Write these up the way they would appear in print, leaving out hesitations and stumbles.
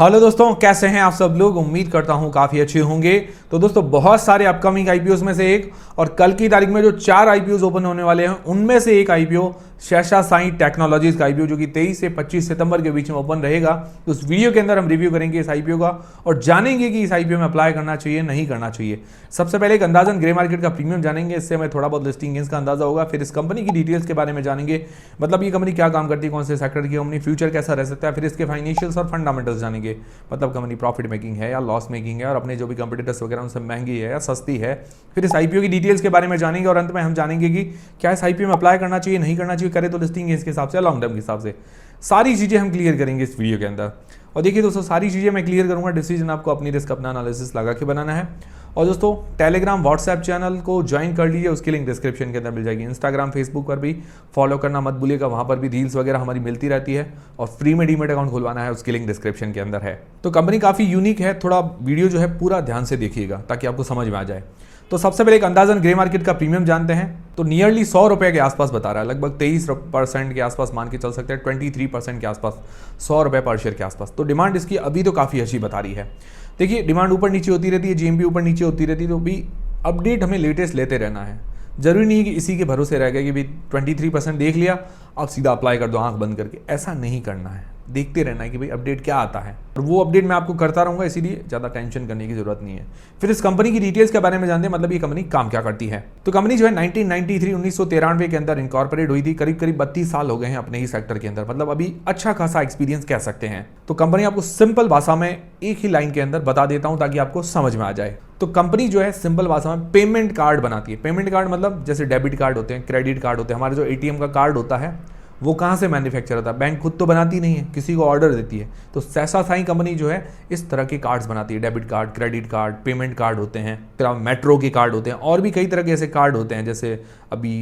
Hello दोस्तों, कैसे हैं आप सब लोग। उम्मीद करता हूं काफ़ी अच्छे होंगे। तो दोस्तों, बहुत सारे अपकमिंग आईपीओस में से एक और कल की तारीख में जो 4 आईपीओस ओपन होने वाले हैं उनमें से एक आईपीओ शेषा साई टेक्नोलॉजीज का आईपीओ जो कि 23 से 25 सितंबर के बीच में ओपन रहेगा। तो उस वीडियो के अंदर हम रिव्यू करेंगे इस आईपीओ का और जानेंगे कि इस आईपीओ में अप्लाई करना चाहिए नहीं करना चाहिए। सबसे पहले एक अंदाजन ग्रे मार्केट का प्रीमियम जानेंगे, इससे हमें थोड़ा बहुत लिस्टिंग गेंस का अंदाजा होगा। फिर इस कंपनी की डिटेल्स के बारे में जानेंगे, मतलब ये कंपनी क्या काम करती है, कौन से सेक्टर की कंपनी, फ्यूचर कैसा रह सकता है। फिर इसके फाइनेंशियल्स और फंडामेंटल्स जानेंगे, मतलब कंपनी प्रॉफिट मेकिंग है या लॉस मेकिंग है और अपने जो भी कंपटीटर्स वगैरह उनसे महंगी है या सस्ती है। फिर इस आईपीओ की डिटेल्स के बारे में जानेंगे और अंत में हम जानेंगे कि क्या इस आईपीओ में अप्लाई करना चाहिए नहीं करना चाहिए, करे तो लिस्टिंग गेंस के हिसाब से, लॉन्ग टर्म के हिसाब से। सारी चीज़ें हम क्लियर करेंगे इस वीडियो के अंदर। और देखिए दोस्तों, सारी चीज़ें मैं क्लियर करूंगा, डिसीजन आपको अपनी रिस्क अपना एनालिसिस लगा के बनाना है। और दोस्तों, टेलीग्राम व्हाट्सएप चैनल को ज्वाइन कर लीजिए, उसकी लिंक डिस्क्रिप्शन के अंदर मिल जाएगी। इंस्टाग्राम फेसबुक पर भी फॉलो करना मत भूलिएगा, वहाँ पर भी रील्स वगैरह हमारी मिलती रहती है। और फ्री में डीमेट अकाउंट खुलवाना है, उसकी लिंक डिस्क्रिप्शन के अंदर है। तो कंपनी काफ़ी यूनिक है, थोड़ा वीडियो जो है पूरा ध्यान से देखिएगा ताकि आपको समझ में आ जाए। तो सबसे पहले एक अंदाजन ग्रे मार्केट का प्रीमियम जानते हैं। तो नियरली 100 रुपये के आसपास बता रहा है, लगभग 23% के आसपास मान के चल सकते हैं, 23% के आसपास, 100 रुपये पर शेयर के आसपास। तो डिमांड इसकी अभी तो काफ़ी अच्छी बता रही है। देखिए, डिमांड ऊपर नीचे होती रहती है, जीएमपी ऊपर नीचे होती रहती है, तो भी अपडेट हमें लेटेस्ट लेते रहना है। जरूरी नहीं है कि इसी के भरोसे रह गया कि भाई 23% देख लिया अब सीधा अप्लाई कर दो आंख बंद करके, ऐसा नहीं करना है। देखते रहना है कि भाई अपडेट क्या आता है, और वो अपडेट मैं आपको करता रहूंगा, इसीलिए ज़्यादा टेंशन करने की जरूरत नहीं है। फिर इस कंपनी की डिटेल्स के बारे में जानते हैं, मतलब ये कंपनी काम क्या करती है। तो कंपनी जो है 1993 के अंदर इनकॉर्पोरेट हुई थी, करीब करीब 32 साल हो गए हैं अपने ही सेक्टर के अंदर, मतलब अभी अच्छा खासा एक्सपीरियंस कह सकते हैं। तो कंपनी आपको सिंपल भाषा में एक ही लाइन के अंदर बता देता हूं ताकि आपको समझ में आ जाए। तो कंपनी जो है सिंपल भाषा में पेमेंट कार्ड बनाती है। पेमेंट कार्ड मतलब जैसे डेबिट कार्ड होते हैं, क्रेडिट कार्ड होते हैं, हमारे जो एटीएम का कार्ड होता है वो कहाँ से मैन्युफैक्चर होता है, बैंक खुद तो बनाती नहीं है, किसी को ऑर्डर देती है। तो शेषा साई कंपनी जो है इस तरह के कार्ड्स बनाती है, debit card, credit card, payment card होते हैं, फिर मेट्रो के कार्ड होते हैं, और भी कई तरह के ऐसे कार्ड होते हैं। जैसे अभी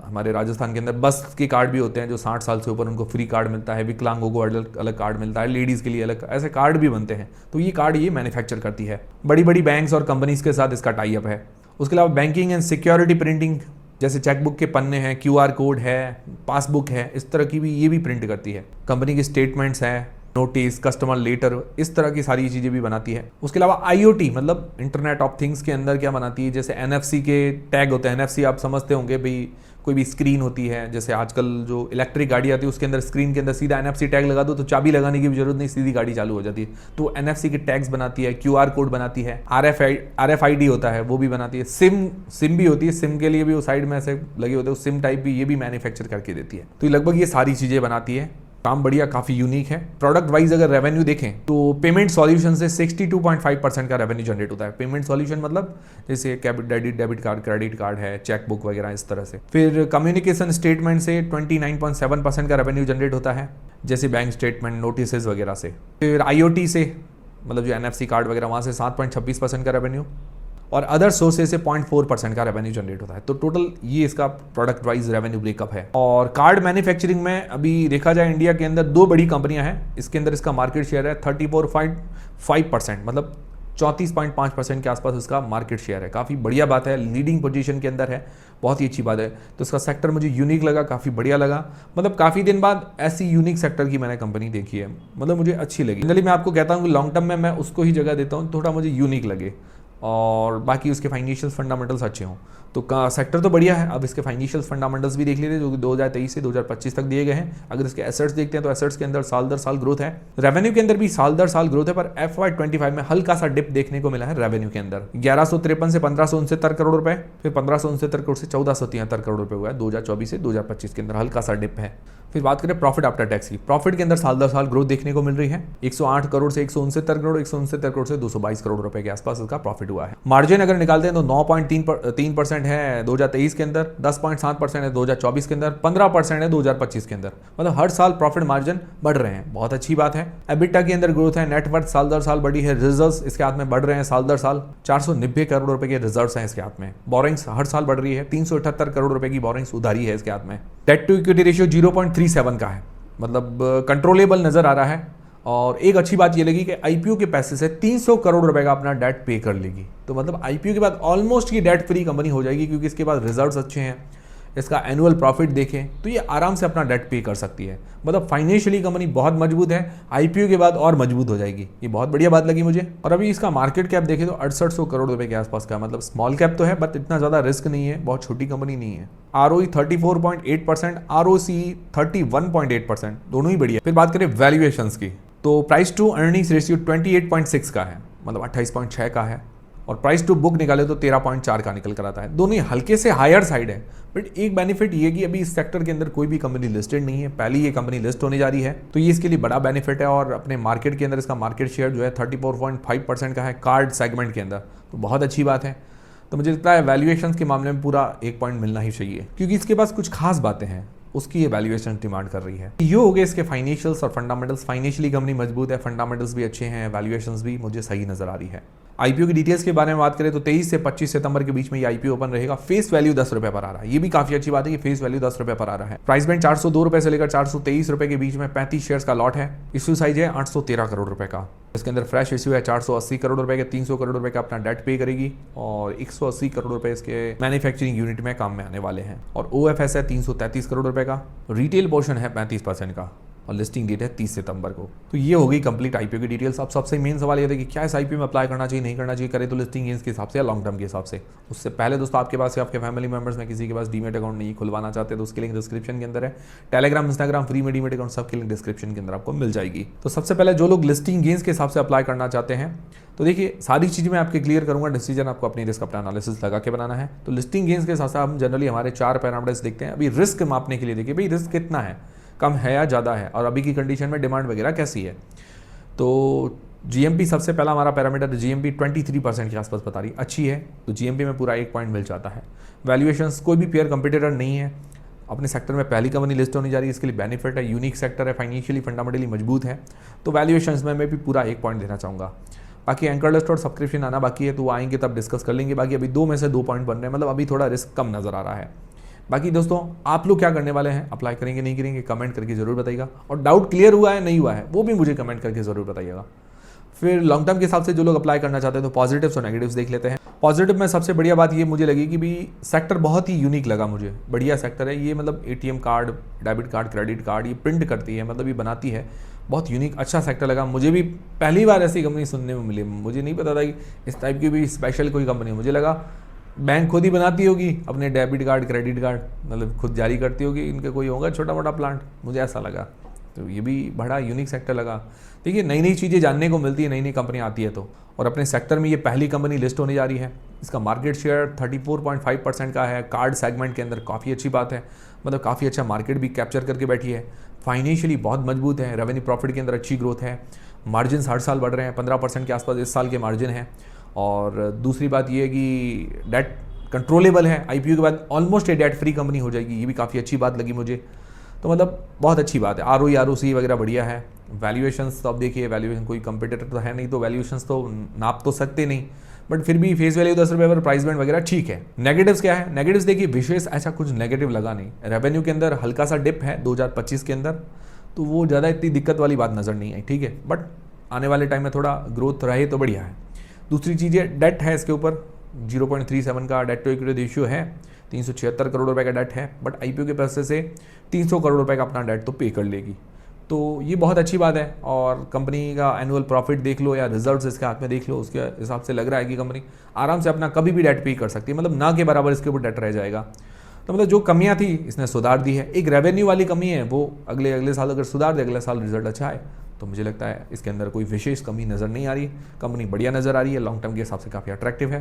हमारे राजस्थान के अंदर बस के कार्ड भी होते हैं, जो 60 साल से ऊपर उनको फ्री कार्ड मिलता है, विकलांगों को अलग अलग कार्ड मिलता है, लेडीज़ के लिए अलग ऐसे कार्ड भी बनते हैं। तो ये कार्ड ये मैन्युफैक्चर करती है, बड़ी बड़ी बैंक्स और कंपनीज के साथ इसका टाई अप है। उसके अलावा बैंकिंग एंड सिक्योरिटी प्रिंटिंग, जैसे चेकबुक के पन्ने हैं, क्यूआर कोड है, पासबुक है, इस तरह की भी ये भी प्रिंट करती है। कंपनी की स्टेटमेंट्स हैं, नोटिस, कस्टमर लेटर, इस तरह की सारी चीज़ें भी बनाती है। उसके अलावा आईओटी मतलब इंटरनेट ऑफ थिंग्स के अंदर क्या बनाती है, जैसे एनएफसी के टैग होते हैं। एनएफसी आप समझते होंगे भाई, कोई भी स्क्रीन होती है, जैसे आजकल जो इलेक्ट्रिक गाड़ी आती है उसके अंदर स्क्रीन के अंदर सीधा एनएफसी टैग लगा दो तो चाबी लगाने की भी जरूरत नहीं, सीधी गाड़ी चालू हो जाती है। तो एनएफसी के टैग्स बनाती है, क्यूआर कोड बनाती है, आरएफआईडी होता है वो भी बनाती है, सिम भी होती है, सिम के लिए भी वो साइड में ऐसे लगे होते हैं, सिम टाइप भी ये भी मैन्युफैक्चर करके देती है। तो लगभग ये सारी चीज़ें बनाती है, काम बढ़िया, काफ़ी यूनिक है। प्रोडक्ट वाइज अगर रेवेन्यू देखें तो पेमेंट सॉल्यूशन से 62.5% का रेवेन्यू जनरेट होता है। पेमेंट सॉल्यूशन मतलब जैसे डेबिट कार्ड, क्रेडिट कार्ड है, चेक बुक वगैरह इस तरह से। फिर कम्युनिकेशन स्टेटमेंट से 29.7% का रेवेन्यू जनरेट होता है, जैसे बैंक स्टेटमेंट, नोटिस वगैरह से। फिर आईओटी से मतलब जो एनएफसी कार्ड वगैरह वहाँ से 7.26% का रेवेन्यू, और अदर सोर्सेज से 0.4% का रेवेन्यू जनरेट होता है। तो टोटल ये इसका प्रोडक्ट वाइज रेवेन्यू ब्रेकअप है। और कार्ड मैन्युफैक्चरिंग में अभी देखा जाए इंडिया के अंदर 2 बड़ी कंपनियां हैं, इसके अंदर इसका मार्केट शेयर है 34.5%, मतलब 34.5% के आसपास इसका मार्केट शेयर है। काफ़ी बढ़िया बात है, लीडिंग पोजीशन के अंदर है, बहुत ही अच्छी बात है। तो इसका सेक्टर मुझे यूनिक लगा, काफ़ी बढ़िया लगा, मतलब काफ़ी दिन बाद ऐसी यूनिक सेक्टर की मैंने कंपनी देखी है, मतलब मुझे अच्छी लगी। जनरली मैं आपको कहता हूँ कि लॉन्ग टर्म में मैं उसको ही जगह देता हूँ, थोड़ा मुझे यूनिक लगे और बाकी उसके फाइनेंशियल फंडामेंटल्स अच्छे हों। तो का सेक्टर तो बढ़िया है। अब इसके फाइनेंशियल फंडामेंटल्स भी देख लेते हैं जो कि 2023 से 2025 तक दिए गए हैं। अगर इसके एसेट्स देखते हैं तो एसेट्स के अंदर साल दर साल ग्रोथ है, रेवेन्यू के अंदर भी साल दर साल ग्रोथ है, पर FY25 में हल्का सा डिप देखने को मिला है रेवेन्यू के अंदर। 1153 से 1569 करोड़ रुपए, फिर 1569 करोड़ से 1473 करोड़ रुपए हुआ है 2024 से 2025 के अंदर, हल्का सा डिप है। फिर बात करें प्रॉफिट आफ्टर टैक्स की, प्रॉफिट के अंदर साल दर साल ग्रोथ देखने को मिल रही है। 108 करोड़ से 169 करोड़, 169 करोड़ से 222 करोड़ रुपए के आसपास इसका प्रॉफिट हुआ है। मार्जिन अगर निकालते हैं तो 9.3% है 2023 के अंदर, 10.7% है 2024 के अंदर, 15% है 2025 के अंदर। मतलब हर साल प्रॉफिट मार्जिन बढ़ रहे हैं, बहुत अच्छी बात है। एबिटा के अंदर ग्रोथ है, नेटवर्थ साल दर साल बढ़ी है, रिजर्व्स इसके हाथ में बढ़ रहे हैं साल दर साल, 490 करोड़ रुपए के रिजर्व्स हैं इसके हाथ में। बोरिंग्स हर साल बढ़ रही है, 378 करोड़ रुपए की बोरिंग्स उधारी है इसके हाथ में। डेट टू इक्विटी रेशियो 0.37 का है, मतलब कंट्रोलेबल नजर आ रहा है। और एक अच्छी बात ये लगी कि आईपीओ के पैसे से 300 करोड़ रुपए का अपना डेट पे कर लेगी। तो मतलब आईपीओ के बाद ऑलमोस्ट ये डेट फ्री कंपनी हो जाएगी, क्योंकि इसके पास रिजर्व्स अच्छे हैं, इसका एनुअल प्रॉफिट देखें तो ये आराम से अपना डेट पे कर सकती है। मतलब फाइनेंशियली कंपनी बहुत मजबूत है, आईपीओ के बाद और मजबूत हो जाएगी, ये बहुत बढ़िया बात लगी मुझे। और अभी इसका मार्केट कैप देखें तो 6800 करोड़ रुपए के आसपास का, मतलब स्मॉल कैप तो है बट इतना ज़्यादा रिस्क नहीं है, बहुत छोटी कंपनी नहीं है। ROE 34.8%, ROCE 31.8%, दोनों ही बढ़िया। फिर बात करें वैल्यूएशंस की तो प्राइस टू अर्निंग्स रेशियो 28.6 का है, मतलब 28.6 का है, और प्राइस टू बुक निकाले तो 13.4 का निकल कर आता है। दोनों ही हल्के से हायर साइड है, बट एक बेनिफिट ये कि अभी इस सेक्टर के अंदर कोई भी कंपनी लिस्टेड नहीं है, पहली ये कंपनी लिस्ट होने जा रही है, तो ये इसके लिए बड़ा बेनिफिट है। और अपने मार्केट के अंदर इसका मार्केट शेयर जो है 34.5% का है कार्ड सेगमेंट के अंदर, तो बहुत अच्छी बात है। तो मुझे लगता है वैल्यूएशन के मामले में पूरा 1 पॉइंट मिलना ही चाहिए, क्योंकि इसके पास कुछ खास बातें हैं, उसकी ये वैल्यूएशन डिमांड कर रही है। ये हो गए इसके फाइनेंशियल्स और फंडामेंटल्स। फाइनेंशियली कंपनी मजबूत है, फंडामेंटल्स भी अच्छे हैं, वैल्यूएशंस भी मुझे सही नजर आ रही है। आईपीओ की डिटेल्स के बारे में बात करें तो 23 से 25 सितंबर के बीच में ये आईपीओ ओपन रहेगा। फेस वैल्यू 10 रुपए पर आ रहा है, ये भी काफी अच्छी बात है कि फेस वैल्यू 10 रुपए पर आ रहा है। प्राइस बैंड 402 रुपए से लेकर 423 रुपए के बीच में 35 शेयर्स का लॉट है। इश्यू साइज है 813 करोड़ रुपए का। इसके अंदर फ्रेश इश्यू है 480 करोड़ रुपए के, 300 करोड़ रुपए का अपना डेट पे करेगी और 180 करोड़ रुपए इसके मैन्युफैक्चरिंग यूनिट में काम में आने वाले हैं। और OFS है 333 करोड़ रुपए का, रिटेल पोर्शन है 35% का, और लिस्टिंग डेट है 30 सितंबर को। तो ये हो गई कंप्लीट आईपीओ की डिटेल्स। अब सबसे मेन सवाल ये था कि क्या इस आईपीओ में अप्लाई करना चाहिए, नहीं करना चाहिए, करे तो लिस्टिंग गेन्स के हिसाब से या लॉन्ग टर्म के हिसाब से। उससे पहले दोस्तों आपके पास या आपके फैमिली मेंबर्स में किसी के पास डीमेट अकाउंट नहीं खुलवाना चाहते तो उसके लिंक डिस्क्रिप्शन के अंदर है। टेलीग्राम, इंस्टाग्राम फ्री में डीमेट अकाउंट सबके लिंक डिस्क्रिप्शन के अंदर आपको मिल जाएगी। तो सबसे पहले जो लोग लिस्टिंग गेन्स के हिसाब से अप्लाई करना चाहते हैं तो देखिए सारी चीज़ मैं आपके क्लियर करूंगा, डिसीजन आपको अपनी रिस्क अपना एनालिसिस लगा के बनाना है। तो लिस्टिंग गेन्स के हिसाब से हम जनरली हमारे 4 पैरामीटर्स देखते हैं। अभी रिस्क मापने के लिए देखिए भाई रिस्क कितना है, कम है या ज़्यादा है, और अभी की कंडीशन में डिमांड वगैरह कैसी है। तो जीएमपी सबसे पहला हमारा पैरामीटर, जीएमपी 23% के आसपास बता रही अच्छी है, तो जीएमपी में पूरा 1 पॉइंट मिल जाता है। वैल्यूएशंस कोई भी पेयर कंपटीटर नहीं है, अपने सेक्टर में पहली कंपनी लिस्ट होने जा रही है, इसके लिए बेनिफिट है, यूनिक सेक्टर है, फाइनेंशियली फंडामेंटली मजबूत है, तो वैल्यूएशंस में मैं भी पूरा 1 पॉइंट देना चाहूँगा। बाकी एंकर लिस्ट और सब्सक्रिप्शन आना बाकी है, तो वो आएंगे तब डिस्कस कर लेंगे। बाकी अभी 2 में से 2 पॉइंट बन रहे हैं, मतलब अभी थोड़ा रिस्क कम नजर आ रहा है। बाकी दोस्तों आप लोग क्या करने वाले हैं, अप्लाई करेंगे नहीं करेंगे, कमेंट करके जरूर बताइएगा, और डाउट क्लियर हुआ है नहीं हुआ है वो भी मुझे कमेंट करके जरूर बताइएगा। फिर लॉन्ग टर्म के हिसाब से जो लोग अप्लाई करना चाहते हैं तो पॉजिटिव्स और नेगेटिव्स देख लेते हैं। पॉजिटिव में सबसे बढ़िया बात ये मुझे लगी कि भी सेक्टर बहुत ही यूनिक लगा मुझे, बढ़िया सेक्टर है ये, मतलब ATM card, debit card, credit card ये प्रिंट करती है, मतलब ये बनाती है, बहुत यूनिक अच्छा सेक्टर लगा मुझे भी। पहली बार ऐसी कंपनी सुनने में मिली, मुझे नहीं पता था कि इस टाइप की भी स्पेशल कोई कंपनी, मुझे लगा बैंक खुद ही बनाती होगी अपने डेबिट कार्ड, क्रेडिट कार्ड, मतलब खुद जारी करती होगी, इनके कोई होगा छोटा मोटा प्लांट, मुझे ऐसा लगा। तो ये भी बड़ा यूनिक सेक्टर लगा। देखिए नई नई चीज़ें जानने को मिलती है, नई नई कंपनी आती है तो, और अपने सेक्टर में ये पहली कंपनी लिस्ट होने जा रही है। इसका मार्केट शेयर 34.5% का है कार्ड सेगमेंट के अंदर, काफ़ी अच्छी बात है, मतलब काफ़ी अच्छा मार्केट भी कैप्चर करके बैठी है। फाइनेंशियली बहुत मजबूत है, रेवेन्यू प्रॉफिट के अंदर अच्छी ग्रोथ है, मार्जिन हर साल बढ़ रहे हैं, 15% के आसपास इस साल के मार्जिन है। और दूसरी बात यह है कि डेट कंट्रोलेबल है, आईपीओ के बाद ऑलमोस्ट ये डेट फ्री कंपनी हो जाएगी, ये भी काफ़ी अच्छी बात लगी मुझे। तो मतलब बहुत अच्छी बात है। ROE ROC वगैरह बढ़िया है। वैल्यूएशंस तो अब देखिए, वैल्यूएशन कोई कंपटीटर तो है नहीं, तो वैल्यूएशंस तो नाप तो सकते नहीं, बट फिर भी फेस वैल्यू 10 रुपये पर, प्राइस बैंड वगैरह ठीक है। नेगेटिव्स क्या है, नेगेटिव्स देखिए विशेष ऐसा कुछ नेगेटिव लगा नहीं। रेवेन्यू के अंदर हल्का सा डिप है 2025 के अंदर, तो वो ज़्यादा इतनी दिक्कत वाली बात नज़र नहीं आई, ठीक है, बट आने वाले टाइम में थोड़ा ग्रोथ रहे तो बढ़िया है। दूसरी चीज़ है डेट है इसके ऊपर 0.37 का डेट टू इक्विटी रेशियो है, 376 करोड़ रुपए का डेट है, बट आईपीओ के पैसे से 300 करोड़ रुपए का अपना डेट तो पे कर लेगी, तो ये बहुत अच्छी बात है। और कंपनी का एनुअल प्रॉफिट देख लो या रिजल्ट्स इसके हाथ में देख लो, उसके हिसाब से लग रहा है कि कंपनी आराम से अपना कभी भी डेट पे कर सकती है, मतलब ना के बराबर इसके ऊपर डेट रह जाएगा। तो मतलब जो कमियां थी इसने सुधार दी है। एक रेवेन्यू वाली कमी है, वो अगले साल अगर सुधार दे, अगले साल रिजल्ट अच्छा है, तो मुझे लगता है इसके अंदर कोई विशेष कमी नज़र नहीं आ रही। कंपनी बढ़िया नज़र आ रही है, लॉन्ग टर्म के हिसाब से काफ़ी अट्रैक्टिव है।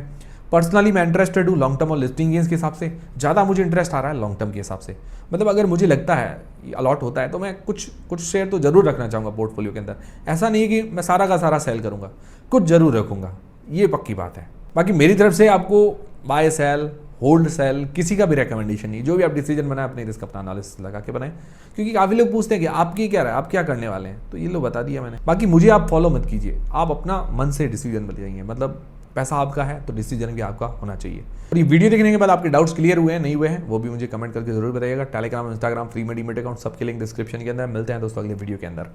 पर्सनली मैं इंटरेस्टेड हूँ लॉन्ग टर्म और लिस्टिंग गेन्स के हिसाब से, ज़्यादा मुझे इंटरेस्ट आ रहा है लॉन्ग टर्म के हिसाब से। मतलब अगर मुझे लगता है अलॉट होता है तो मैं कुछ शेयर तो जरूर रखना चाहूँगा पोर्टफोलियो के अंदर। ऐसा नहीं है कि मैं सारा का सारा सेल करूँगा, कुछ जरूर रखूँगा, ये पक्की बात है। बाकी मेरी तरफ से आपको बाय सेल, होल्ड सेल किसी का भी रिकमेंडेशन नहीं, जो भी आप डिसीजन बनाए अपने रिस्क अपना एनालिसिस लगा के बनाएं, क्योंकि काफ़ी लोग पूछते हैं कि आपकी क्या राय, आप क्या करने वाले हैं, तो ये लो बता दिया मैंने। बाकी मुझे आप फॉलो मत कीजिए, आप अपना मन से डिसीजन बताइए, मतलब पैसा आपका है तो डिसीजन भी आपका होना चाहिए। और ये वीडियो देखने के बाद आपके डाउट्स क्लियर हुए हैं नहीं हुए हैं वो भी मुझे कमेंट करके जरूर बताइएगा। टेलीग्राम, इंस्टाग्राम फ्री में डीमेट अकाउंट सबके लिंक डिस्क्रिप्शन के अंदर। मिलते हैं दोस्तों अगले वीडियो के अंदर।